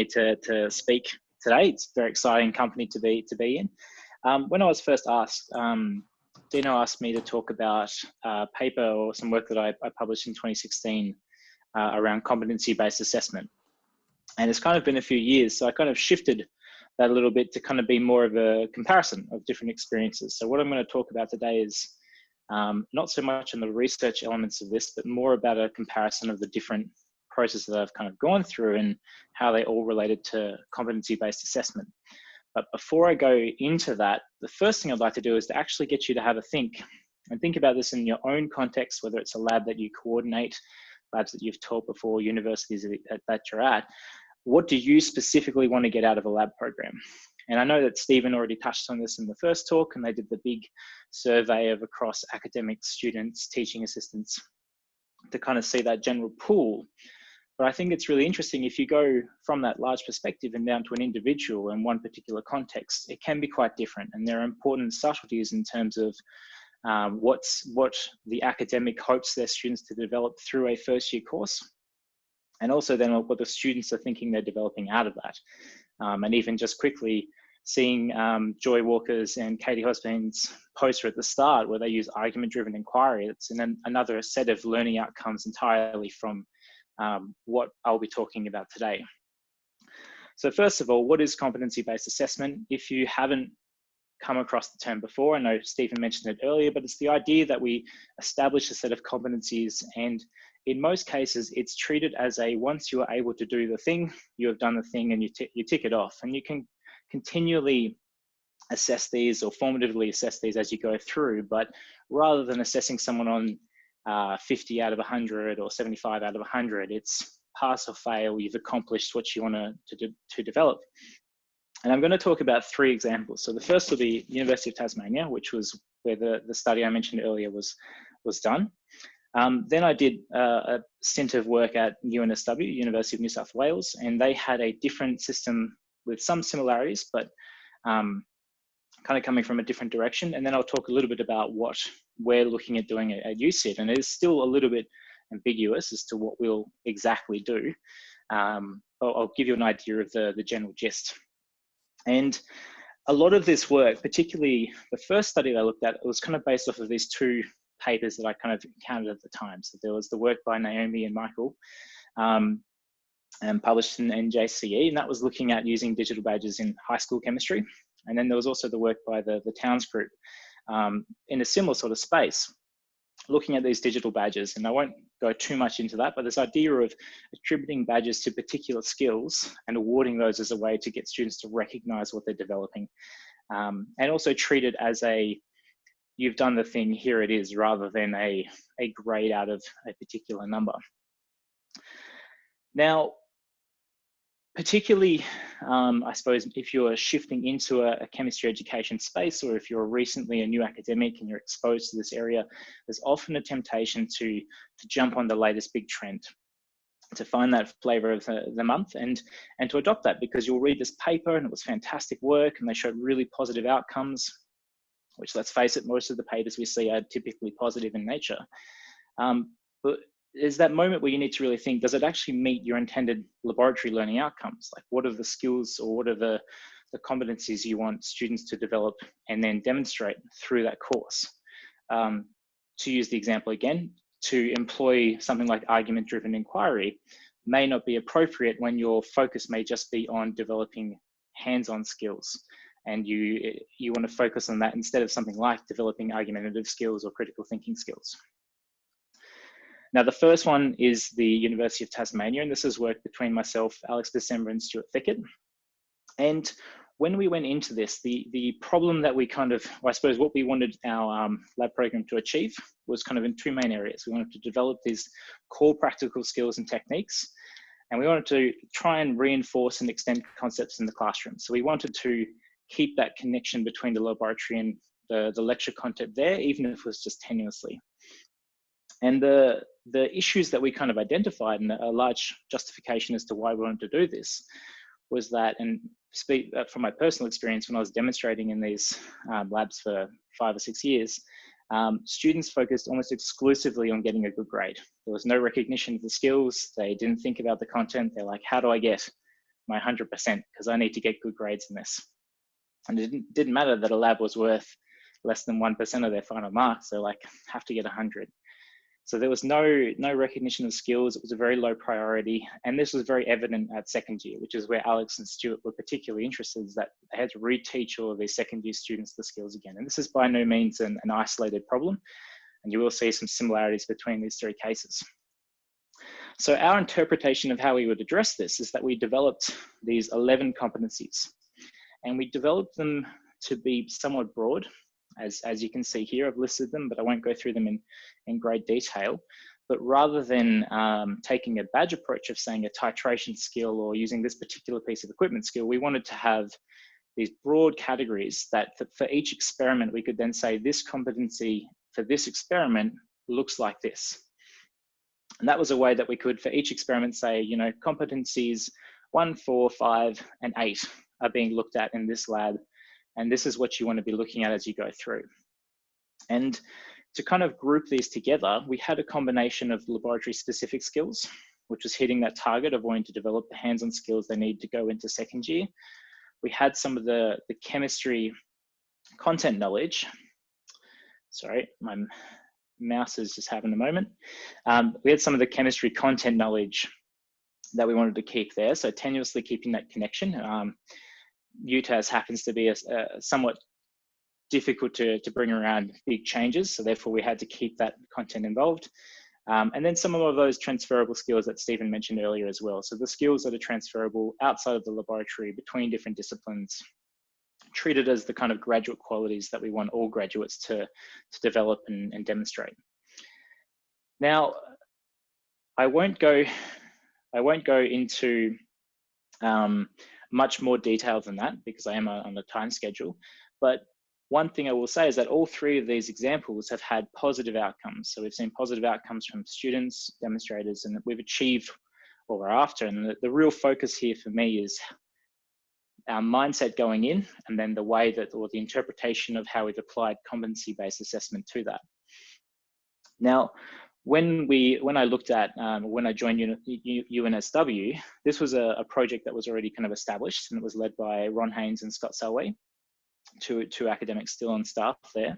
to speak today. It's a very exciting company to be in. When I was first asked, Dino asked me to talk about a paper or some work that I published in 2016 around competency-based assessment. And it's kind of been a few years, so I kind of shifted that a little bit to kind of be more of a comparison of different experiences. So what I'm going to talk about today is not so much on the research elements of this, but more about a comparison of the different processes that I've kind of gone through and how they all related to competency-based assessment. But before I go into that, the first thing I'd like to do is to actually get you to have a think and think about this in your own context, whether it's a lab that you coordinate, labs that you've taught before, universities that you're at. What do you specifically want to get out of a lab program? And I know that Stephen already touched on this in the first talk, and they did the big survey of across academics, students, teaching assistants to kind of see that general pool. But I think it's really interesting if you go from that large perspective and down to an individual in one particular context, it can be quite different. And there are important subtleties in terms of what the academic hopes their students to develop through a first year course. And also then what the students are thinking they're developing out of that. And even just quickly seeing Joy Walker's and Katie Hosbin's poster at the start where they use argument-driven inquiry. It's in another set of learning outcomes entirely from what I'll be talking about today. So first of all, what is competency-based assessment? If you haven't come across the term before, I know Stephen mentioned it earlier, but it's the idea that we establish a set of competencies, and in most cases, it's treated as a once you are able to do the thing, you have done the thing and you tick it off. And you can continually assess these or formatively assess these as you go through, but rather than assessing someone on 50 out of 100 or 75 out of 100, it's pass or fail, you've accomplished what you want to develop. And I'm going to talk about 3 examples. So the first will be University of Tasmania, which was where the study I mentioned earlier was done. Then I did a stint of work at UNSW, University of New South Wales, and they had a different system with some similarities, but kind of coming from a different direction. And then I'll talk a little bit about what we're looking at doing at UCIT, and it is still a little bit ambiguous as to what we'll exactly do. I'll give you an idea of the general gist. And a lot of this work, particularly the first study that I looked at, it was kind of based off of these 2 papers that I kind of encountered at the time. So there was the work by Naomi and Michael and published in NJCE, and that was looking at using digital badges in high school chemistry. And then there was also the work by the Towns group in a similar sort of space, looking at these digital badges. And I won't go too much into that, but this idea of attributing badges to particular skills and awarding those as a way to get students to recognize what they're developing, and also treat it as a you've done the thing, here it is, rather than a grade out of a particular number. Now, particularly, I suppose, if you're shifting into a chemistry education space, or if you're recently a new academic and you're exposed to this area, there's often a temptation to jump on the latest big trend, to find that flavor of the month and to adopt that, because you'll read this paper and it was fantastic work and they showed really positive outcomes, which, let's face it, most of the papers we see are typically positive in nature. But there's that moment where you need to really think, does it actually meet your intended laboratory learning outcomes? Like, what are the skills or what are the competencies you want students to develop and then demonstrate through that course? To use the example again, to employ something like argument-driven inquiry may not be appropriate when your focus may just be on developing hands-on skills. And you want to focus on that instead of something like developing argumentative skills or critical thinking skills. Now, the first one is the University of Tasmania, and this is work between myself, Alex December, and Stuart Thickett. And when we went into this, the problem that we kind of, I suppose what we wanted our lab program to achieve was kind of in 2 main areas. We wanted to develop these core practical skills and techniques, and we wanted to try and reinforce and extend concepts in the classroom. So we wanted to keep that connection between the laboratory and the lecture content there, even if it was just tenuously. And the issues that we kind of identified, and a large justification as to why we wanted to do this, was that, and speak from my personal experience when I was demonstrating in these labs for 5 or 6 years, students focused almost exclusively on getting a good grade. There was no recognition of the skills. They didn't think about the content. They're like, how do I get my 100% because I need to get good grades in this. And it didn't matter that a lab was worth less than 1% of their final marks. They're like, have to get 100. So there was no recognition of skills. It was a very low priority. And this was very evident at second year, which is where Alex and Stuart were particularly interested, is that they had to reteach all of these second year students the skills again. And this is by no means an isolated problem. And you will see some similarities between these three cases. So our interpretation of how we would address this is that we developed these 11 competencies, and we developed them to be somewhat broad. As you can see here, I've listed them, but I won't go through them in great detail. But rather than taking a badge approach of saying a titration skill or using this particular piece of equipment skill, we wanted to have these broad categories that for each experiment, we could then say this competency for this experiment looks like this. And that was a way that we could, for each experiment, say, you know, competencies 1, 4, 5, and 8 are being looked at in this lab. And this is what you want to be looking at as you go through. And to kind of group these together, we had a combination of laboratory specific skills, which was hitting that target of wanting to develop the hands-on skills they need to go into second year. We had some of the chemistry content knowledge. Sorry, my mouse is just having a moment. We had some of the chemistry content knowledge that we wanted to keep there. So tenuously keeping that connection. UTAS happens to be a somewhat difficult to bring around big changes. So therefore we had to keep that content involved. And then some of those transferable skills that Stephen mentioned earlier as well. So the skills that are transferable outside of the laboratory between different disciplines, treated as the kind of graduate qualities that we want all graduates to develop and demonstrate. Now, I won't go into much more detail than that because I am on a time schedule. But one thing I will say is that all three of these examples have had positive outcomes. So we've seen positive outcomes from students, demonstrators, and we've achieved what we're after. And the real focus here for me is our mindset going in, and then the way that, or the interpretation of how we've applied competency-based assessment to that. Now, when I looked at, when I joined UNSW, this was a project that was already kind of established, and it was led by Ron Haynes and Scott Selway, two academics still on staff there.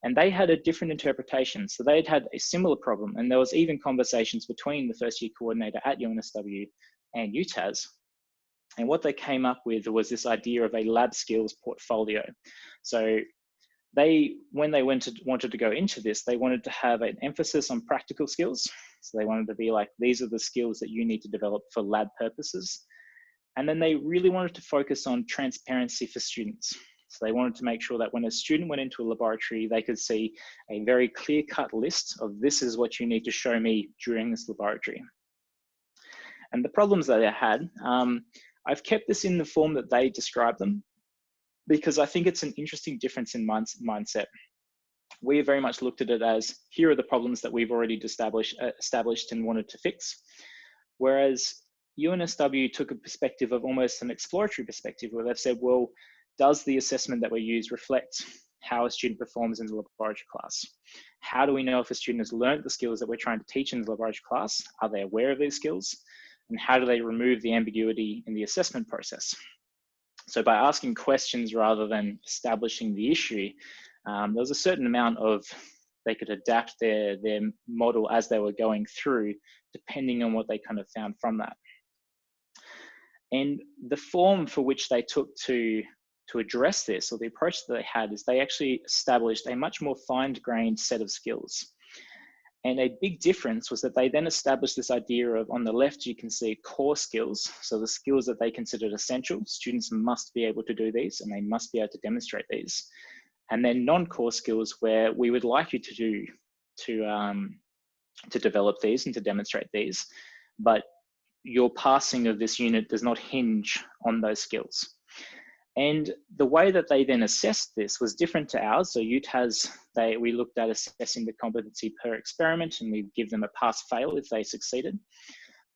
And they had a different interpretation. So they'd had a similar problem, and there was even conversations between the first year coordinator at UNSW and UTAS. And what they came up with was this idea of a lab skills portfolio. So when they wanted to go into this, they wanted to have an emphasis on practical skills. So they wanted to be like, these are the skills that you need to develop for lab purposes. And then they really wanted to focus on transparency for students. So they wanted to make sure that when a student went into a laboratory, they could see a very clear-cut list of this is what you need to show me during this laboratory. And the problems that they had, I've kept this in the form that they describe them, because I think it's an interesting difference in mindset. We very much looked at it as, here are the problems that we've already established and wanted to fix. Whereas UNSW took a perspective of almost an exploratory perspective, where they've said, well, does the assessment that we use reflect how a student performs in the laboratory class? How do we know if a student has learned the skills that we're trying to teach in the laboratory class? Are they aware of these skills? And how do they remove the ambiguity in the assessment process? So by asking questions rather than establishing the issue, there was a certain amount of, they could adapt their model as they were going through, depending on what they kind of found from that. And the form for which they took to address this, or the approach that they had, is they actually established a much more fine-grained set of skills. And a big difference was that they then established this idea of, on the left, you can see core skills. So the skills that they considered essential. Students must be able to do these, and they must be able to demonstrate these. And then non-core skills, where we would like you to develop these and to demonstrate these, but your passing of this unit does not hinge on those skills. And the way that they then assessed this was different to ours. So UTAS, we looked at assessing the competency per experiment, and we give them a pass-fail if they succeeded.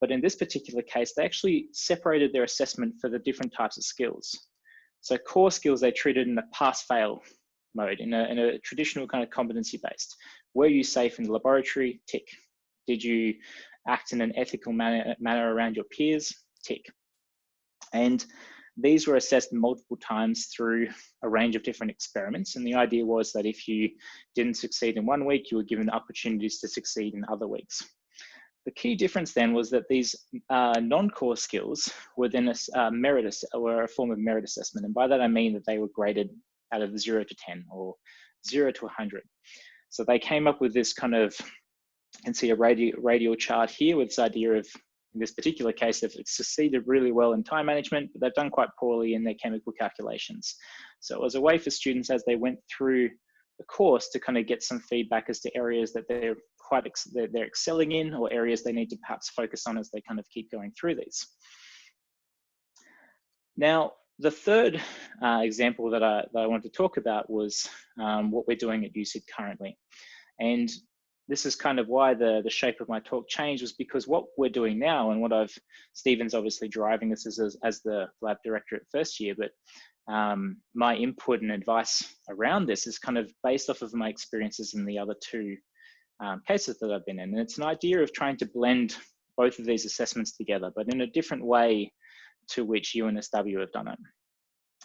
But in this particular case, they actually separated their assessment for the different types of skills. So core skills, they treated in a pass-fail mode, in a traditional kind of competency-based. Were you safe in the laboratory? Tick. Did you act in an ethical manner around your peers? Tick. And these were assessed multiple times through a range of different experiments. And the idea was that if you didn't succeed in one week, you were given opportunities to succeed in other weeks. The key difference then was that these non-core skills were then were a form of merit assessment. And by that, I mean that they were graded out of 0 to 10 or 0 to 100. So they came up with this kind of, you can see a radial chart here with this idea of, in this particular case, they've succeeded really well in time management, but they've done quite poorly in their chemical calculations. So it was a way for students as they went through the course to kind of get some feedback as to areas that they're excelling in, or areas they need to perhaps focus on as they kind of keep going through these. Now, the third example that I wanted to talk about was what we're doing at UCID currently. And this is kind of why the shape of my talk changed, was because what we're doing now, and what Stephen's obviously driving this as the lab director at first year, but my input and advice around this is kind of based off of my experiences in the other two cases that I've been in. And it's an idea of trying to blend both of these assessments together, but in a different way to which UNSW have done it.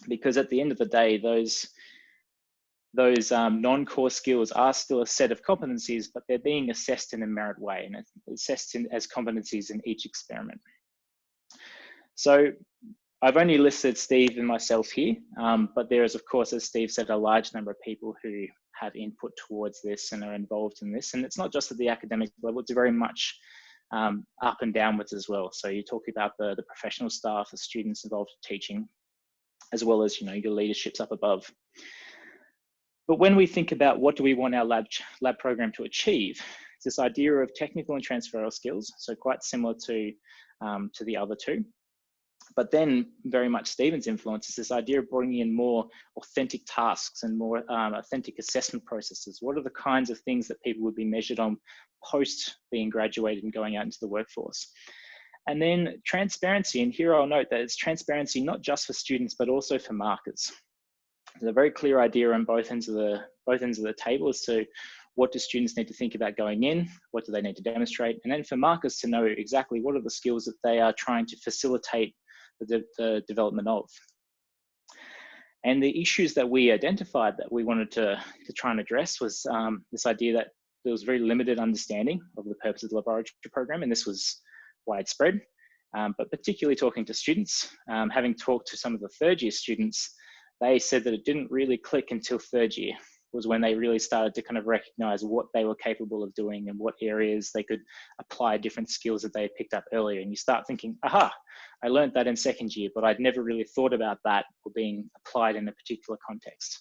Because at the end of the day, those non-core skills are still a set of competencies, but they're being assessed in a merit way, and assessed as competencies in each experiment. So I've only listed Steve and myself here, but there is, of course, as Steve said, a large number of people who have input towards this and are involved in this. And it's not just at the academic level, it's very much up and downwards as well. So you're talking about the professional staff, the students involved in teaching, as well as, you know, your leaderships up above. But when we think about what do we want our lab program to achieve, it's this idea of technical and transferable skills, so quite similar to the other two. But then very much Stephen's influence is this idea of bringing in more authentic tasks and more authentic assessment processes. What are the kinds of things that people would be measured on post being graduated and going out into the workforce? And then transparency, and here I'll note that it's transparency not just for students, but also for markers. There's a very clear idea on both ends of the table as to what do students need to think about going in, what do they need to demonstrate, and then for markers to know exactly what are the skills that they are trying to facilitate the development of. And the issues that we identified that we wanted to try and address was this idea that there was very limited understanding of the purpose of the laboratory program, and this was widespread, but particularly talking to students, having talked to some of the third year students, they said that it didn't really click until third year, was when they really started to kind of recognize what they were capable of doing and what areas they could apply different skills that they had picked up earlier. And you start thinking, aha, I learned that in second year, but I'd never really thought about that or being applied in a particular context.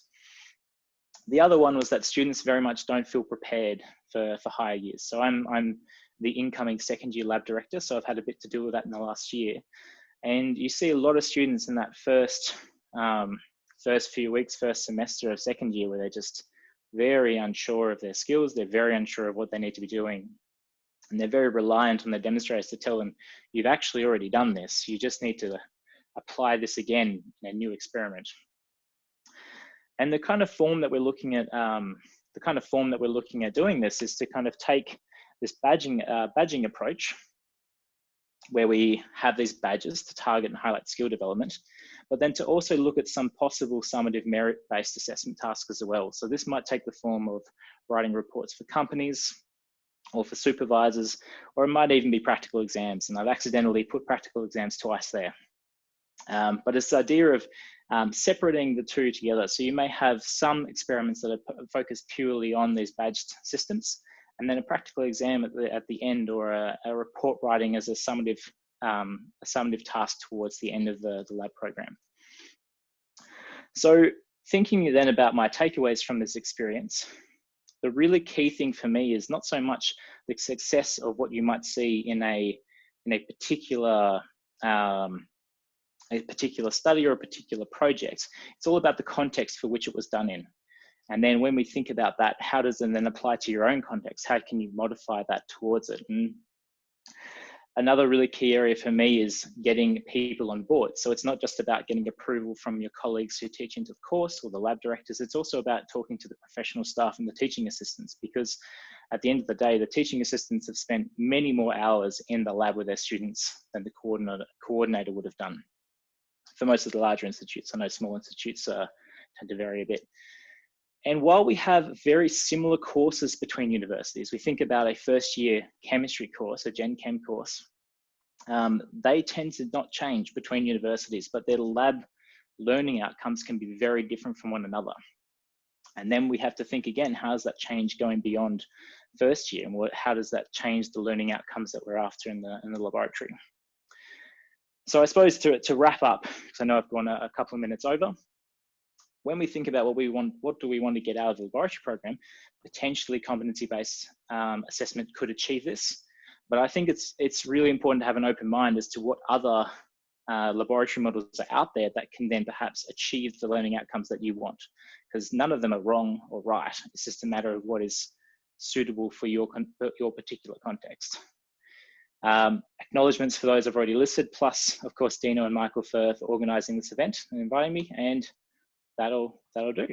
The other one was that students very much don't feel prepared for higher years. So I'm the incoming second year lab director, so I've had a bit to do with that in the last year. And you see a lot of students in that first few weeks, first semester of second year, where they're just very unsure of their skills. They're very unsure of what they need to be doing. And they're very reliant on their demonstrators to tell them, you've actually already done this. You just need to apply this again in a new experiment. And the kind of form that we're looking at, doing this is to kind of take this badging approach, where we have these badges to target and highlight skill development, but then to also look at some possible summative merit-based assessment tasks as well. So this might take the form of writing reports for companies or for supervisors, or it might even be practical exams. And I've accidentally put practical exams twice there. But it's the idea of separating the two together. So you may have some experiments that are focused purely on these badged systems, and then a practical exam at the end, or a report writing as a summative task towards the end of the lab program. So thinking then about my takeaways from this experience, the really key thing for me is not so much the success of what you might see in a particular study or a particular project. It's all about the context for which it was done in. And then when we think about that, how does it then apply to your own context? How can you modify that towards it? And another really key area for me is getting people on board. So it's not just about getting approval from your colleagues who teach into the course or the lab directors. It's also about talking to the professional staff and the teaching assistants, because at the end of the day, the teaching assistants have spent many more hours in the lab with their students than the coordinator would have done. for most of the larger institutes. I know small institutes tend to vary a bit. And while we have very similar courses between universities, we think about a first year chemistry course, a Gen Chem course, they tend to not change between universities, but their lab learning outcomes can be very different from one another. And then we have to think again, how does that change going beyond first year? And how does that change the learning outcomes that we're after in the laboratory? So I suppose to wrap up, because I know I've gone a couple of minutes over, when we think about what do we want to get out of the laboratory program, potentially competency-based assessment could achieve this. But I think it's really important to have an open mind as to what other laboratory models are out there that can then perhaps achieve the learning outcomes that you want, because none of them are wrong or right. It's just a matter of what is suitable for your particular context. Acknowledgements for those I've already listed, plus of course Dino and Michael for organising this event and inviting me, and that'll do.